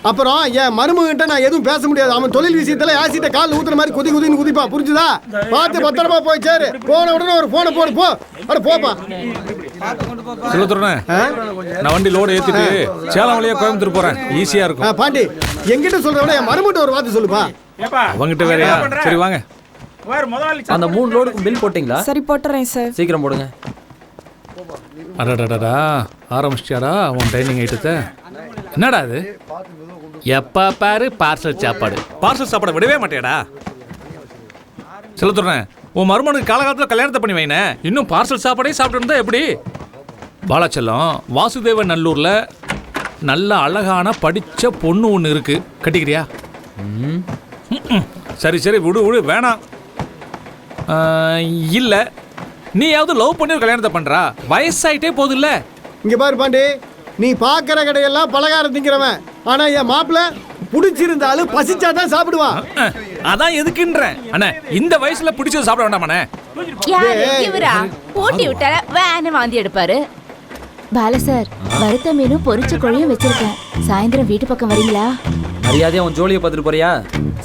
அப்புறம் என் மருமகிட்ட நான் எதுவும் பேச முடியாது. அவன் தொழில் விஷயத்துல ஆசிட்ட கால் ஊத்துற மாதிரி குதின்னு குதிப்பா. புரிஞ்சுதா? பார்த்து பத்திரமா போய் சேரு. போன உடனே ஒரு போனை போடு. போ அட போப்பா. செல்லத்துறனே, நான் வண்டி லோடு ஏத்திட்டு சேலம் வழியா கோயம்புத்தூர் போறேன். ஈஸியா இருக்கும். பாண்டி என்கிட்ட சொல்றவன என் மருமகிட்ட ஒரு வார்த்தை சொல்லுப்பா. அவங்கிட்ட வேறயா? சரி வாங்க. அந்த 3 லோடுக்கு பில் போட்டீங்களா? சரி போட்டுறேன் சார். சீக்கிரம் போடுங்க. அடடடா, ஆரம்பிச்சிட்டாடா உன் டைனிங் ஐட்டத்தை. என்னடா அது? எப்ப பாரு பார்சல் சாப்பாடு. பார்சல் சாப்பாடு விடவே மாட்டேடா. செல்லத்துறனே, உன் மருமனுக்கு காலகாலத்தில் கல்யாணத்தை பண்ணி வைனே, இன்னும் பார்சல் சாப்பாடே சாப்பிட்டு இருந்தா எப்படி? பாலாச்சலம், வாசுதேவன் நல்லூர்ல நல்ல அழகான படிச்ச பொண்ணு ஒன்று இருக்கு. கட்டிக்கிறியா? சரி சரி விடு வேணாம். இல்லை, நீயாவது லவ் பண்ணி கல்யாணத்தை பண்றா. வயசாயிட்டே போகுது இல்ல. இங்க பாரு பாண்டி, நீ பாக்குற கடையெல்லாம் பலகாரம் திங்கிறவன். ஆனா என் மாப்பிள்ள பிடிச்சிருந்தாலும் பசிச்சாதான் சாப்பிடுவான். அதான் எதுக்குன்றேன். அண்ணா, இந்த வயசுல பிடிச்சது சாப்பிட வேண்டாமாண்ணே. இவரா போட்டி விட்டா வேன வாந்தி எடுப்பாரு. பால சார், வறுத்த மீனும் பொரிச்ச கோழியும் வச்சிருக்கேன். சாயந்தரம் வீட்டு பக்கம் வரீங்களா? மரியாதையா உன் ஜோலியை பார்த்துட்டு போறியா?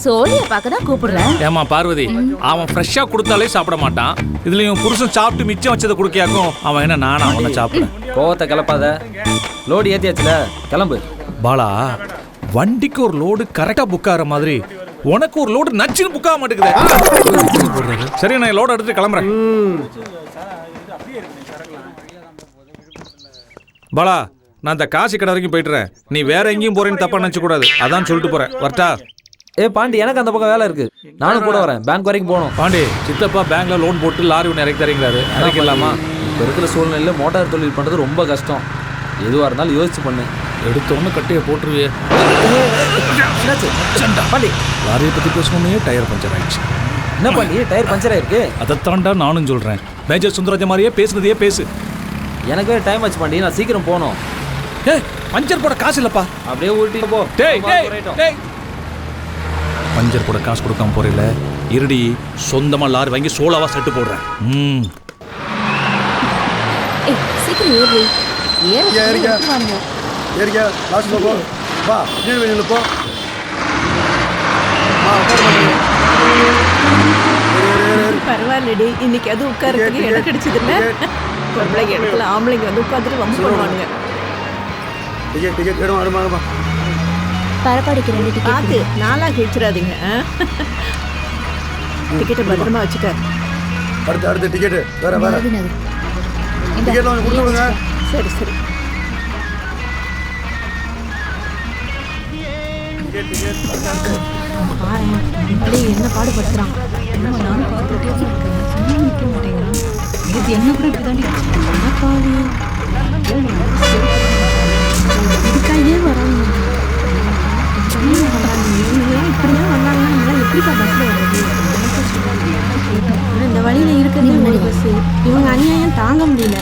சோழிய பார்க்க தான் கூப்பிடுறேன். ஏமா பார்வதி, அவன் ஃப்ரெஷ்ஷா கொடுத்தாலே சாப்பிட மாட்டான். இதுலயும் புருஷன் சாப்பிட்டு மிச்சம் வச்சதை குடுக்கியாக்கும். அவன் என்ன நானா அவனை சாப்பிடுறேன். கோவத்தை கிளப்பாத. லோடு ஏத்தியாச்சுல, கிளம்பு. பாலா, வண்டிக்கு ஒரு லோடு கரெக்டா புக் ஆகிற மாதிரி உனக்கு ஒரு லோடு நச்சுன்னு புக் ஆக மாட்டேங்குது. சரி, நான் லோடு எடுத்து கிளம்புறேன். பாலா, நான் இந்த காசி கடை வரைக்கும் போயிட்டுறேன். நீ வேற எங்கேயும் போறேன்னு தப்பா நினைச்சு கூடாது. அதான் சொல்லிட்டு போறேன். வரட்டா? பாண்டி, எனக்கு அந்த பக்கம் வேலை இருக்கு. நானும் கூட வரேன். பேங்க் வரைக்கும் போகணும். பாண்டி, சித்தப்பா பேங்க்ல லோன் போட்டு லாரி ஒன்று இறக்கி தரீங்கிறாரு. இறக்கலாமா? இப்போ இருக்கிற சூழ்நிலையில் மோட்டார் தொழில் பண்ணுறது ரொம்ப கஷ்டம். எதுவாக இருந்தாலும் யோசிச்சு பண்ணு. எடுத்தோன்னு கட்டையை போட்டுருவே. பாண்டி, லாரியை பற்றி பேசணுன்னே டயர் பஞ்சர் ஆயிடுச்சு. என்ன பாண்டி, டயர் பஞ்சர் ஆயிருக்கு? அதைத்தாண்டா நானும் சொல்கிறேன். மேஜர் சுந்தரராஜ மாதிரியே பேசுனதையே பேசு. எனக்கு வேறு டைம் ஆச்சு பாண்டி, நான் சீக்கிரம் போகணும். பஞ்சர் போட காசு இல்லப்பா. அப்படியே ஊட்டிட்டு போ. பஞ்சர் போட காசு கொடுக்காம போறீல, இருடி சொந்தமா லாரி வாங்கி சோலாவா செட்டு போடுறேன். சீக்கிரம் ஏறு. ஏறிக்க லாஸ்ட்ல போ. வா, நீங்க வெளியில போ. பரவாயில்லடி, இன்னைக்கு அது உட்காரத்துக்கு இடம் கிடைச்சது இல்ல. பொம்பளைங்க இடத்துல ஆம்பளைங்க வந்து உட்காந்துட்டு வம்பு பண்ணுவானுங்க. டிக்கெட் எடுமா. பரப்பாடிக்கு 2 டிக்கெட். பார்த்து நாளா கிழிச்சிடாதீங்க. டிக்கெட்டை பத்திரமா வச்சுக்க. அடுத்த டிக்கெட் வேற டிக்கெட் வாங்கி கொடுத்துடுங்க. சரி சரி. என்ன பாடுபடுத்துறான். நானும் பார்த்துட்டே இருக்கேன். நிற்க மாட்டேங்கிறான். இது என்ன கூட இப்படிதாண்டி இதுக்காயே வராங்க. இப்படிலாம் வந்தாங்கன்னா எப்படிப்பா பஸ்ல வருது? இந்த வழியில இருக்கிறது பஸ். இவங்க அநியாயம் தாங்க முடியல.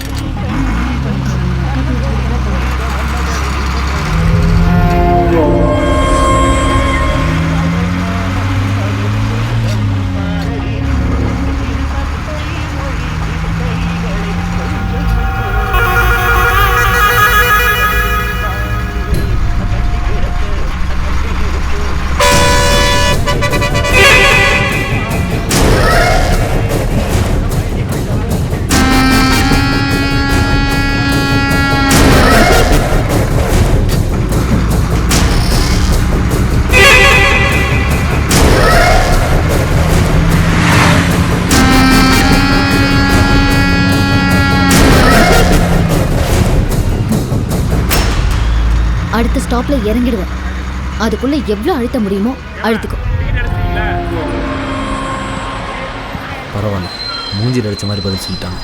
அடுத்த ஸ்டாப்ல இறங்கிடுவேன். அதுக்குள்ள எவ்வளவு அழுத்த முடியுமோ அழுத்துக்கும். பரவாயில்ல, மூஞ்சில் அடிச்ச மாதிரி பதில் சொல்லிட்டாங்க.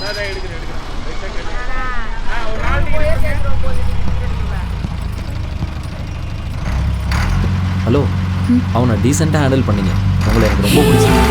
ஹலோ, அவனை டீசெண்டாக ஹேண்டில் பண்ணீங்க. உங்களை எனக்கு ரொம்ப பிடிச்சிருக்கு.